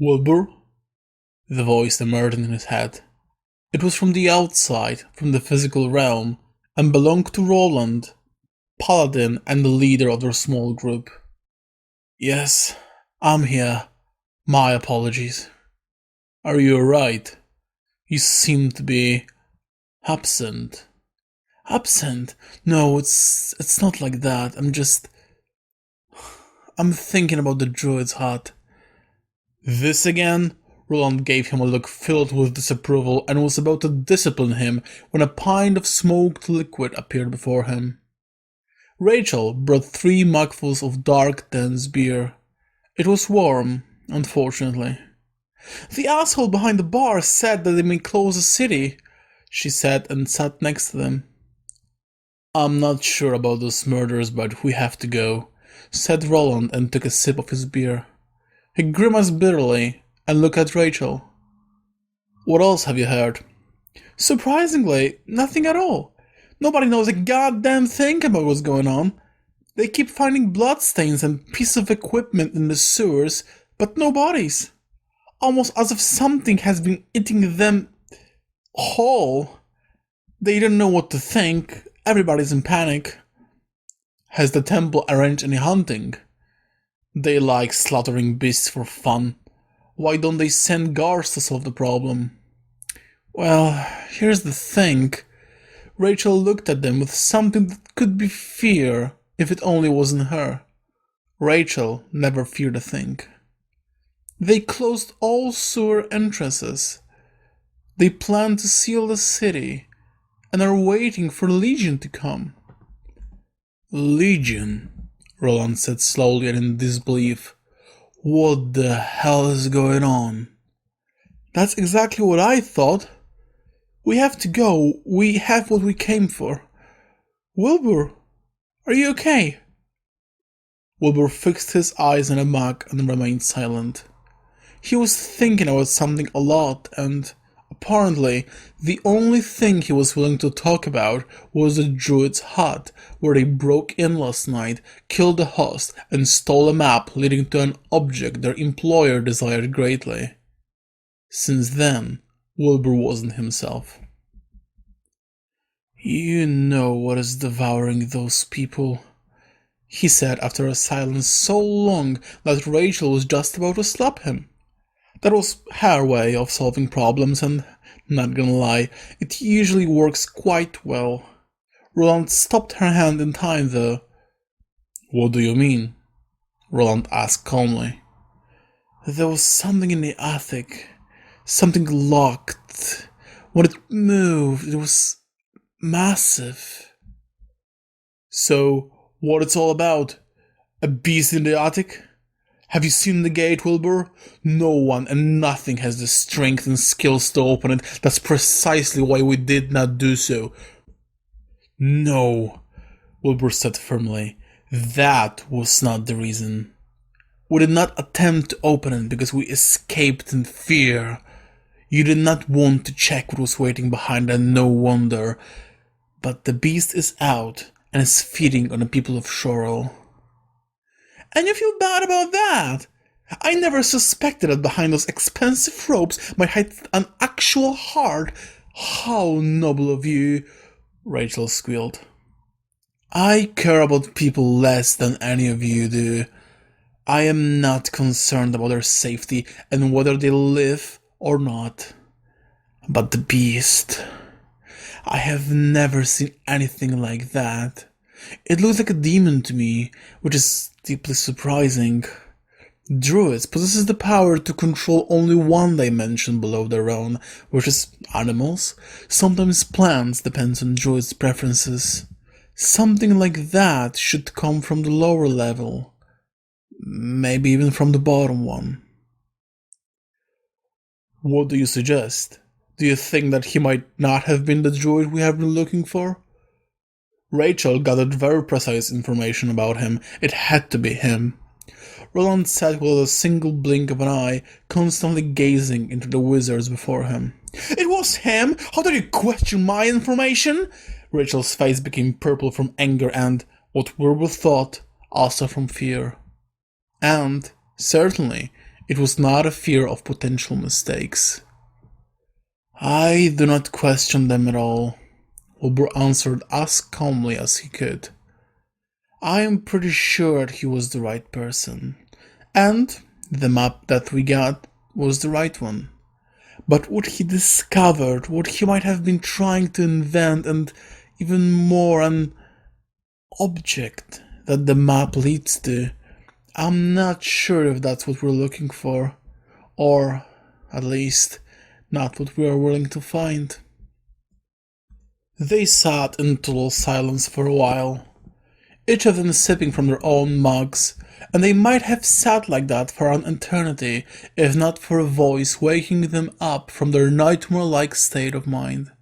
Wilbur? The voice emerged in his head. It was from the outside, from the physical realm, and belonged to Roland, paladin and the leader of their small group. Yes, I'm here. My apologies. Are you alright? You seem to be absent. Absent? No, it's not like that. I'm thinking about the druid's hut. This again? Roland gave him a look filled with disapproval and was about to discipline him when a pint of smoked liquid appeared before him. Rachel brought 3 mugfuls of dark, dense beer. It was warm, unfortunately. The asshole behind the bar said that they may close the city, she said and sat next to them. I'm not sure about those murders, but we have to go, said Roland and took a sip of his beer. He grimaced bitterly and looked at Rachel. What else have you heard? Surprisingly, nothing at all. Nobody knows a goddamn thing about what's going on. They keep finding bloodstains and pieces of equipment in the sewers, but no bodies. Almost as if something has been eating them whole. They don't know what to think. Everybody's in panic. Has the temple arranged any hunting? They like slaughtering beasts for fun. Why don't they send guards to solve the problem? Well, here's the thing. Rachel looked at them with something that could be fear if it only wasn't her. Rachel never feared a thing. They closed all sewer entrances. They plan to seal the city and are waiting for Legion to come. Legion? Roland said slowly and in disbelief. What the hell is going on? That's exactly what I thought. We have to go. We have what we came for. Wilbur, are you okay? Wilbur fixed his eyes on a mug and remained silent. He was thinking about something a lot, and apparently the only thing he was willing to talk about was the druid's hut, where they broke in last night, killed the host, and stole a map leading to an object their employer desired greatly. Since then, Wilbur wasn't himself. You know what is devouring those people, he said after a silence so long that Rachel was just about to slap him. That was her way of solving problems, and, not gonna lie, it usually works quite well. Roland stopped her hand in time, though. What do you mean? Roland asked calmly. There was something in the attic. Something locked. When it moved, it was massive. So, what it's all about? A beast in the attic? Have you seen the gate, Wilbur? No one and nothing has the strength and skills to open it. That's precisely why we did not do so. No, Wilbur said firmly. That was not the reason. We did not attempt to open it because we escaped in fear. You did not want to check what was waiting behind, and no wonder. But the beast is out and is feeding on the people of Shorell. And you feel bad about that? I never suspected that behind those expensive robes might hide an actual heart. How noble of you, Rachel squealed. I care about people less than any of you do. I am not concerned about their safety and whether they live or not. But the beast... I have never seen anything like that. It looks like a demon to me, which is deeply surprising. Druids possess the power to control only one dimension below their own, which is animals. Sometimes plants, depends on druids' preferences. Something like that should come from the lower level. Maybe even from the bottom one. What do you suggest? Do you think that he might not have been the druid we have been looking for? Rachel gathered very precise information about him. It had to be him. Roland sat without a single blink of an eye, constantly gazing into the wizards before him. It was him! How dare you question my information? Rachel's face became purple from anger and, what Wilbur thought, also from fear. And, certainly, It was not a fear of potential mistakes. I do not question them at all, Wilbur answered as calmly as he could. I am pretty sure he was the right person, and the map that we got was the right one. But what he discovered, what he might have been trying to invent, and even more, an object that the map leads to, I'm not sure if that's what we're looking for, or at least not what we are willing to find. They sat in total silence for a while, each of them sipping from their own mugs, and they might have sat like that for an eternity if not for a voice waking them up from their nightmare-like state of mind.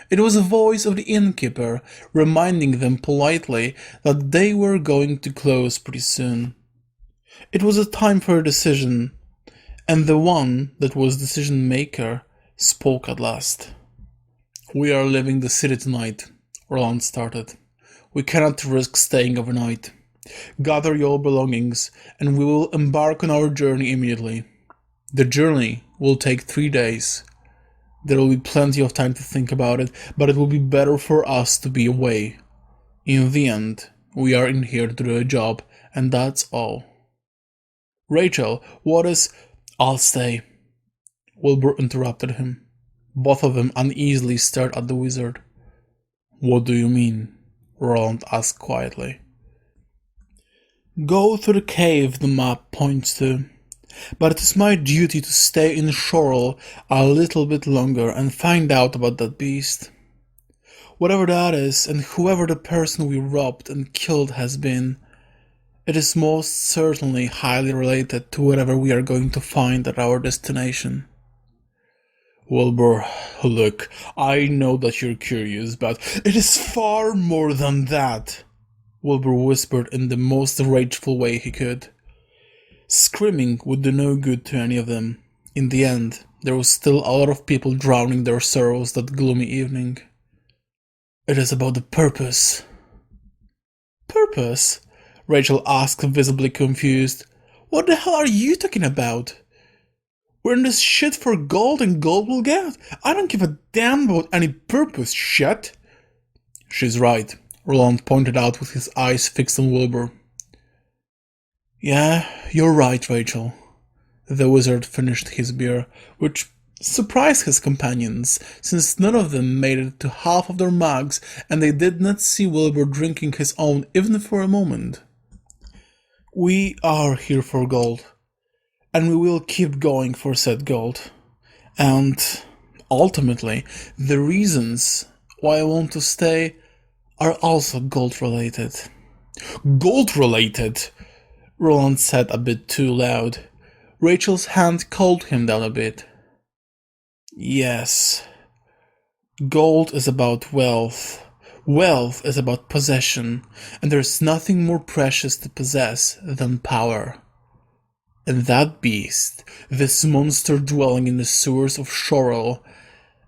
It was a voice of the innkeeper, reminding them politely that they were going to close pretty soon. It was a time for a decision, and the one that was decision-maker spoke at last. "We are leaving the city tonight," Roland started. "We cannot risk staying overnight. Gather your belongings, and we will embark on our journey immediately. The journey will take 3 days. There will be plenty of time to think about it, but it will be better for us to be away. In the end, we are in here to do a job, and that's all." "Rachel, what is—" "I'll stay," Wilbur interrupted him. Both of them uneasily stared at the wizard. "What do you mean?" Roland asked quietly. "Go to the cave the map points to. But it is my duty to stay in Shorell a little bit longer and find out about that beast. Whatever that is, and whoever the person we robbed and killed has been, it is most certainly highly related to whatever we are going to find at our destination." "Wilbur, look, I know that you're curious, but it is far more than that," Wilbur whispered in the most rageful way he could. Screaming would do no good to any of them. In the end, there was still a lot of people drowning their sorrows that gloomy evening. "It is about the purpose." "Purpose?" Rachel asked, visibly confused. "What the hell are you talking about? We're in this shit for gold and gold we'll get. I don't give a damn about any purpose shit." "She's right," Roland pointed out with his eyes fixed on Wilbur. "Yeah, you're right, Rachel." The wizard finished his beer, which surprised his companions, since none of them made it to half of their mugs, and they did not see Wilbur drinking his own even for a moment. "We are here for gold, and we will keep going for said gold. And, ultimately, the reasons why I want to stay are also gold-related." "Gold-related?" Roland said a bit too loud. Rachel's hand calmed him down a bit. "Yes. Gold is about wealth. Wealth is about possession, and there's nothing more precious to possess than power. And that beast, this monster dwelling in the sewers of Shorell,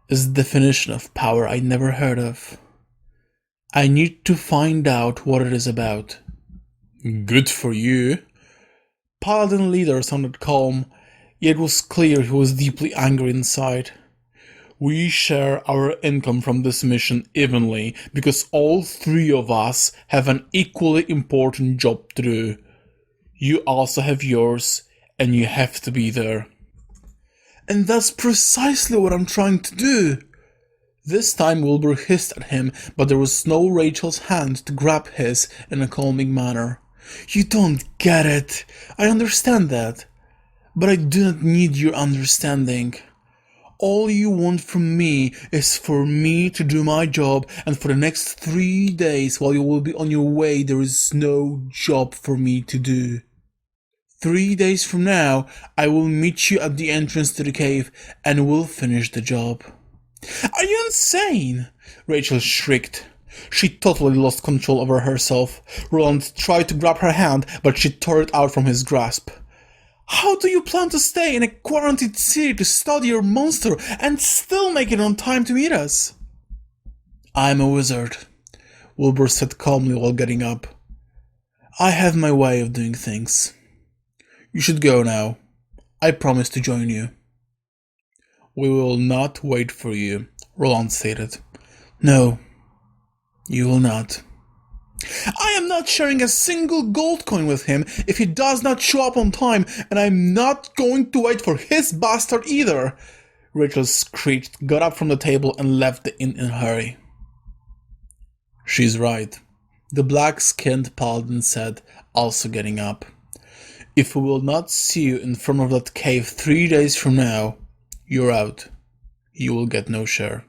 is the definition of power I never heard of. I need to find out what it is about." "Good for you." Paladin leader sounded calm, yet it was clear he was deeply angry inside. "We share our income from this mission evenly, because all 3 of us have an equally important job to do. You also have yours, and you have to be there." "And that's precisely what I'm trying to do." This time Wilbur hissed at him, but there was no Rachel's hand to grab his in a calming manner. "You don't get it. I understand that. But I do not need your understanding. All you want from me is for me to do my job, and for the next 3 days while you will be on your way, there is no job for me to do. 3 days from now, I will meet you at the entrance to the cave, and we'll finish the job." "Are you insane?" Rachel shrieked. She totally lost control over herself. Roland tried to grab her hand, but she tore it out from his grasp. "How do you plan to stay in a quarantined city to study your monster and still make it on time to meet us?" "I'm a wizard," Wilbur said calmly while getting up. "I have my way of doing things. You should go now. I promise to join you. We will not wait for you, Roland stated. No, you will not. I am not sharing a single gold coin with him if he does not show up on time, and I'm not going to wait for his bastard either, Rachel screeched, got up from the table, and left the inn in a hurry. She's right, the black-skinned paladin said, also getting up. If we will not see you in front of that cave 3 days from now, you're out. You will get no share.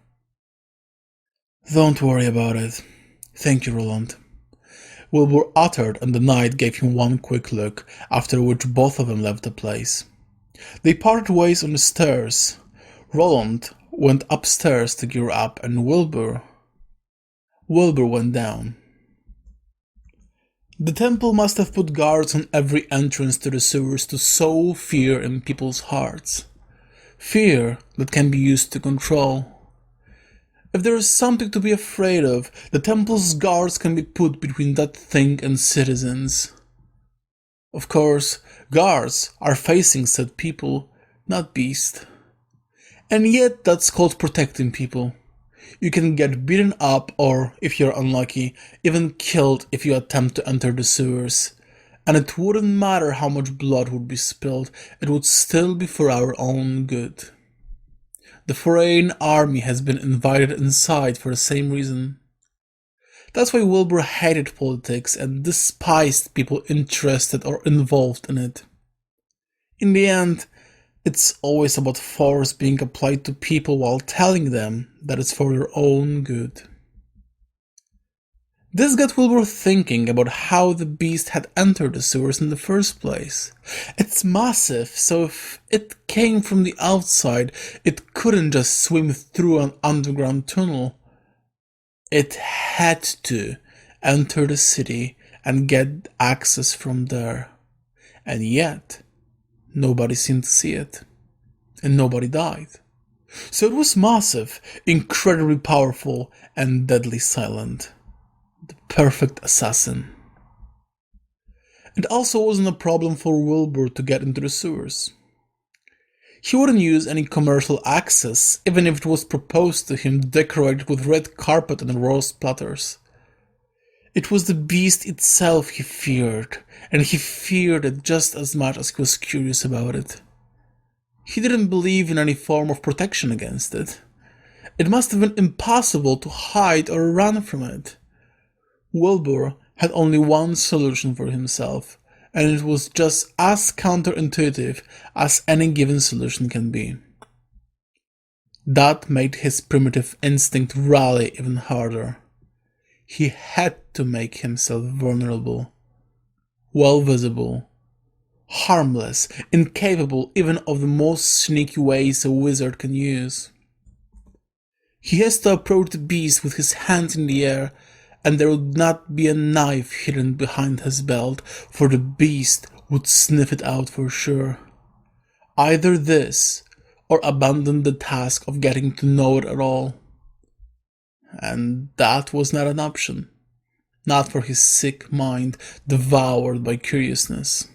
Don't worry about it. Thank you, Roland. Wilbur uttered, and the knight gave him one quick look, after which both of them left the place. They parted ways on the stairs. Roland went upstairs to gear up, and Wilbur went down. The temple must have put guards on every entrance to the sewers to sow fear in people's hearts. Fear that can be used to control. If there is something to be afraid of, the temple's guards can be put between that thing and citizens. Of course, guards are facing said people, not beasts. And yet that's called protecting people. You can get beaten up or, if you're unlucky, even killed if you attempt to enter the sewers. And it wouldn't matter how much blood would be spilled, it would still be for our own good. The foreign army has been invited inside for the same reason. That's why Wilbur hated politics and despised people interested or involved in it. In the end, it's always about force being applied to people while telling them that it's for their own good. This got Wilbur thinking about how the beast had entered the sewers in the first place. It's massive, so if it came from the outside, it couldn't just swim through an underground tunnel. It had to enter the city and get access from there. And yet, nobody seemed to see it. And nobody died. So it was massive, incredibly powerful, and deadly silent. The perfect assassin. It also wasn't a problem for Wilbur to get into the sewers. He wouldn't use any commercial access, even if it was proposed to him decorated with red carpet and roast platters. It was the beast itself he feared, and he feared it just as much as he was curious about it. He didn't believe in any form of protection against it. It must have been impossible to hide or run from it. Wilbur had only one solution for himself, and it was just as counterintuitive as any given solution can be. That made his primitive instinct rally even harder. He had to make himself vulnerable, well visible, harmless, incapable even of the most sneaky ways a wizard can use. He has to approach the beast with his hands in the air, and there would not be a knife hidden behind his belt, for the beast would sniff it out for sure. Either this, or abandon the task of getting to know it at all. And that was not an option. Not for his sick mind, devoured by curiousness.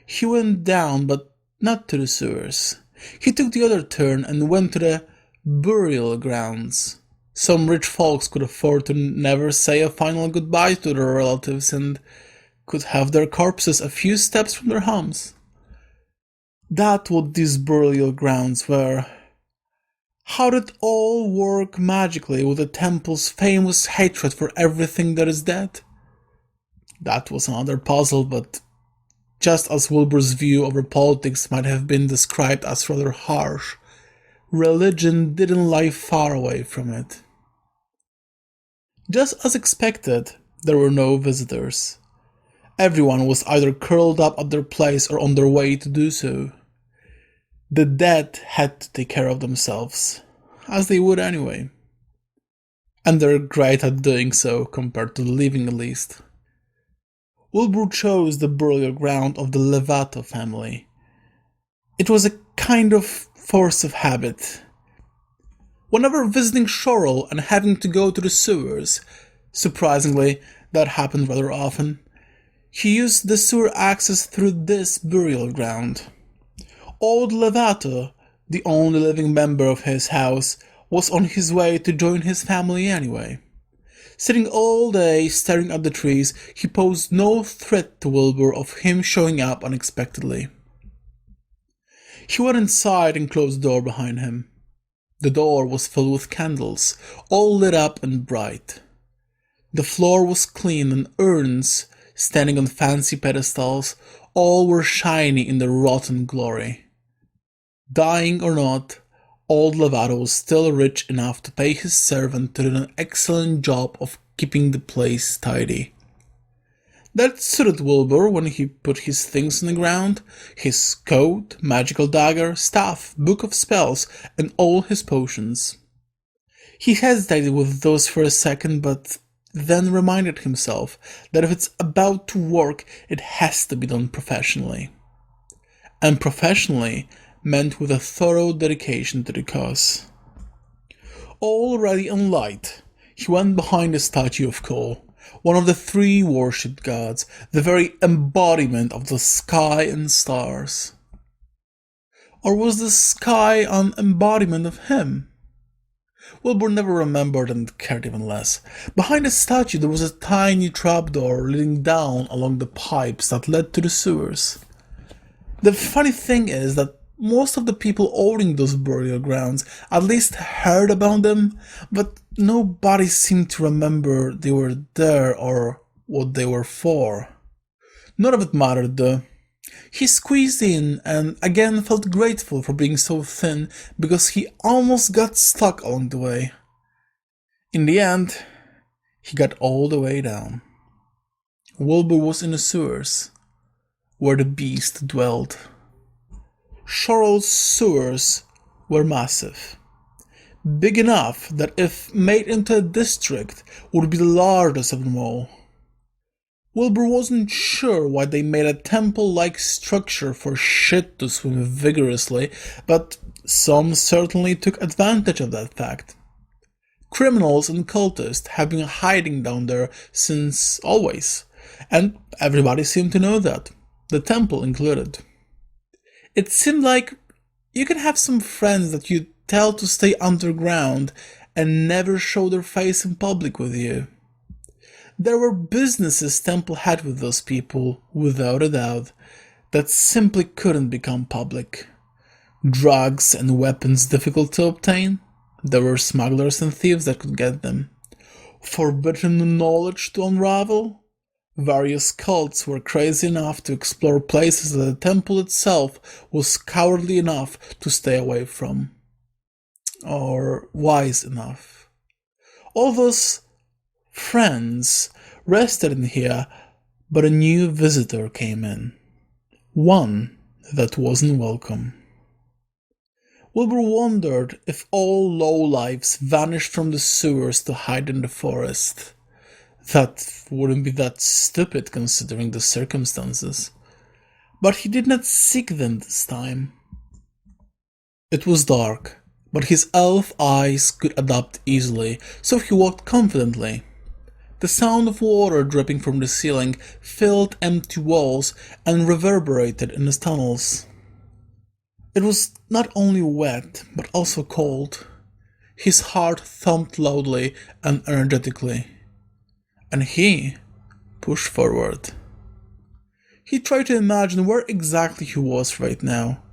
He went down, but not to the sewers. He took the other turn and went to the burial grounds. Some rich folks could afford to never say a final goodbye to their relatives and could have their corpses a few steps from their homes. That's what these burial grounds were. How did it all work magically with the temple's famous hatred for everything that is dead? That was another puzzle, but just as Wilbur's view over politics might have been described as rather harsh, religion didn't lie far away from it. Just as expected, there were no visitors. Everyone was either curled up at their place or on their way to do so. The dead had to take care of themselves, as they would anyway. And they're great at doing so, compared to the living at least. Wilbur chose the burial ground of the Levato family. It was a kind of force of habit. Whenever visiting Shorell and having to go to the sewers, surprisingly, that happened rather often, He used the sewer access through this burial ground. Old Levato, the only living member of his house, was on his way to join his family anyway. Sitting all day staring at the trees, he posed no threat to Wilbur of him showing up unexpectedly. He went inside and closed the door behind him. The door was filled with candles, all lit up and bright. The floor was clean and urns, standing on fancy pedestals, all were shiny in their rotten glory. Dying or not, old Levato was still rich enough to pay his servant to do an excellent job of keeping the place tidy. That suited Wilbur when he put his things on the ground, his coat, magical dagger, staff, book of spells, and all his potions. He hesitated with those for a second, but then reminded himself that if it's about to work, it has to be done professionally. And professionally meant with a thorough dedication to the cause. All ready and light, he went behind the statue of Cole, one of the three worshipped gods, the very embodiment of the sky and stars. Or was the sky an embodiment of him? Wilbur never remembered and cared even less. Behind the statue there was a tiny trapdoor leading down along the pipes that led to the sewers. The funny thing is that most of the people owning those burial grounds at least heard about them, but nobody seemed to remember they were there or what they were for. None of it mattered though. He squeezed in and again felt grateful for being so thin because he almost got stuck along the way. In the end, he got all the way down. Wilbur was in the sewers, where the beast dwelled. Shorell's sewers were massive, big enough that if made into a district would be the largest of them all. Wilbur wasn't sure why they made a temple-like structure for shit to swim vigorously, but some certainly took advantage of that fact. Criminals and cultists have been hiding down there since always, and everybody seemed to know that, the temple included. It seemed like you could have some friends that you tell to stay underground and never show their face in public with you. There were businesses Temple had with those people, without a doubt, that simply couldn't become public. Drugs and weapons difficult to obtain, there were smugglers and thieves that could get them. Forbidden knowledge to unravel, various cults were crazy enough to explore places that the temple itself was cowardly enough to stay away from. Or wise enough. All those friends rested in here, but a new visitor came in. One that wasn't welcome. Wilbur wondered if all lowlifes vanished from the sewers to hide in the forest. That wouldn't be that stupid considering the circumstances. But he did not seek them this time. It was dark, but his elf eyes could adapt easily, so he walked confidently. The sound of water dripping from the ceiling filled empty walls and reverberated in the tunnels. It was not only wet, but also cold. His heart thumped loudly and energetically. And he pushed forward. He tried to imagine where exactly he was right now.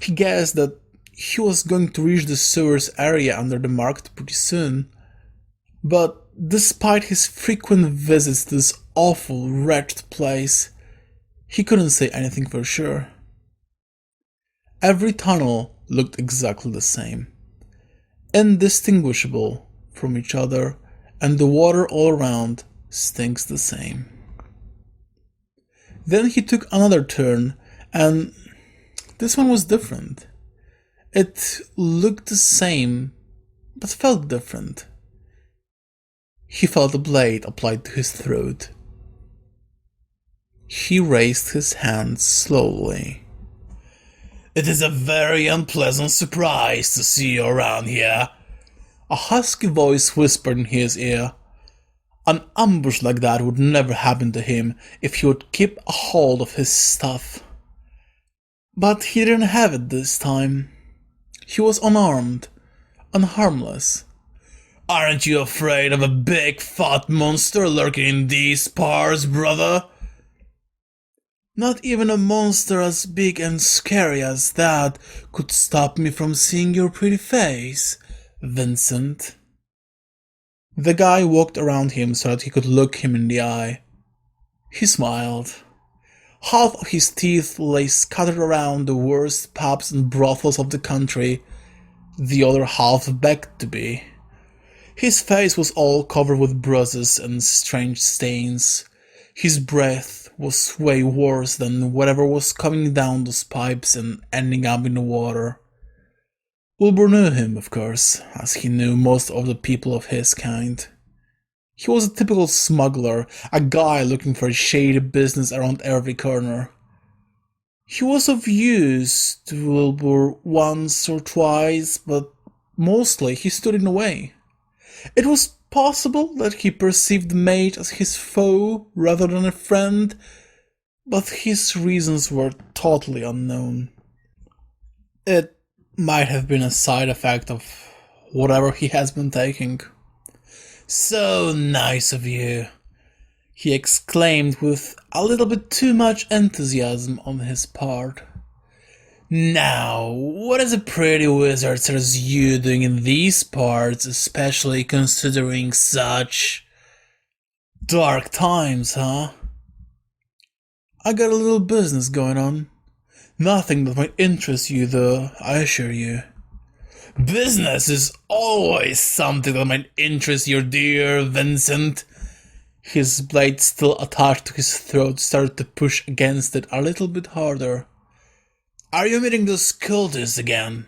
He guessed that he was going to reach the sewers area under the market pretty soon. But despite his frequent visits to this awful, wretched place, he couldn't say anything for sure. Every tunnel looked exactly the same, indistinguishable from each other, and the water all around stinks the same. Then he took another turn, and this one was different. It looked the same, but felt different. He felt a blade applied to his throat. He raised his hand slowly. "It is a very unpleasant surprise to see you around here," a husky voice whispered in his ear. An ambush like that would never happen to him if he would keep a hold of his stuff. But he didn't have it this time. He was unarmed and harmless. "Aren't you afraid of a big fat monster lurking in these parts, brother?" "Not even a monster as big and scary as that could stop me from seeing your pretty face, Vincent." The guy walked around him so that he could look him in the eye. He smiled. Half of his teeth lay scattered around the worst pubs and brothels of the country, the other half begged to be. His face was all covered with bruises and strange stains. His breath was way worse than whatever was coming down those pipes and ending up in the water. Wilbur knew him, of course, as he knew most of the people of his kind. He was a typical smuggler, a guy looking for a shady business around every corner. He was of use to Wilbur once or twice, but mostly he stood in the way. It was possible that he perceived the mate as his foe rather than a friend, but his reasons were totally unknown. It might have been a side effect of whatever he has been taking. "So nice of you," he exclaimed with a little bit too much enthusiasm on his part. "Now, what is a pretty wizard such as you doing in these parts, especially considering such dark times, huh?" "I got a little business going on. Nothing that might interest you, though, I assure you." "Business is always something that might interest your dear Vincent." His blade, still attached to his throat, started to push against it a little bit harder. "Are you meeting those cultists again?"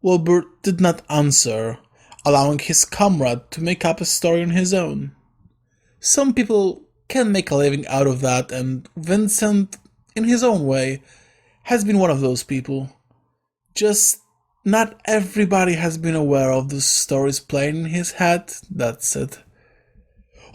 Wilbur did not answer, allowing his comrade to make up a story on his own. Some people can make a living out of that, and Vincent, in his own way, has been one of those people. Just not everybody has been aware of the stories playing in his head, that's it.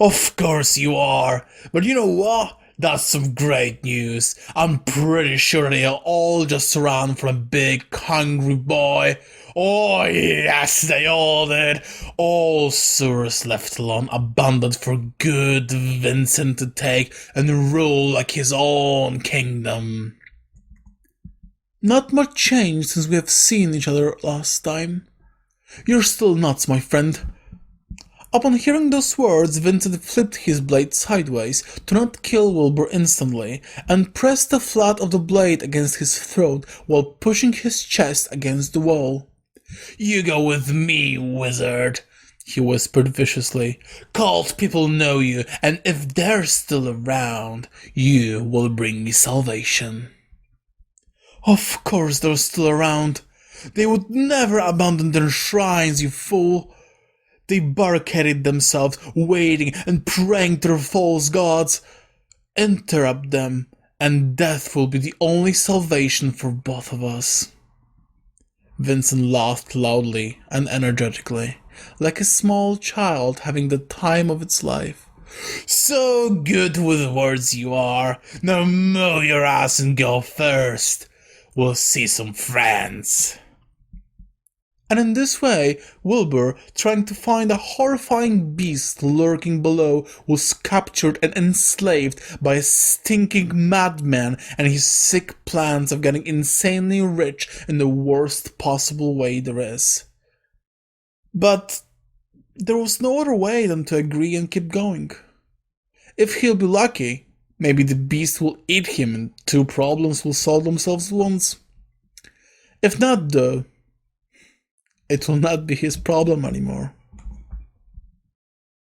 "Of course you are, but you know what? That's some great news. I'm pretty sure they all just ran from a big hungry boy. Oh yes, they all did. All sewers left alone, abandoned for good Vincent to take and rule like his own kingdom." "Not much change since we have seen each other last time. You're still nuts, my friend." Upon hearing those words, Vincent flipped his blade sideways to not kill Wilbur instantly, and pressed the flat of the blade against his throat while pushing his chest against the wall. "You go with me, wizard," he whispered viciously. "Cult people know you, and if they're still around, you will bring me salvation." "Of course they're still around. They would never abandon their shrines, you fool. They barricaded themselves, waiting and praying to their false gods. Interrupt them, and death will be the only salvation for both of us." Vincent laughed loudly and energetically, like a small child having the time of its life. "So good with words you are. Now mow your ass and go first. We'll see some friends." And in this way, Wilbur, trying to find a horrifying beast lurking below, was captured and enslaved by a stinking madman and his sick plans of getting insanely rich in the worst possible way there is. But there was no other way than to agree and keep going. If he'll be lucky, maybe the beast will eat him and two problems will solve themselves at once. If not, though, it will not be his problem anymore.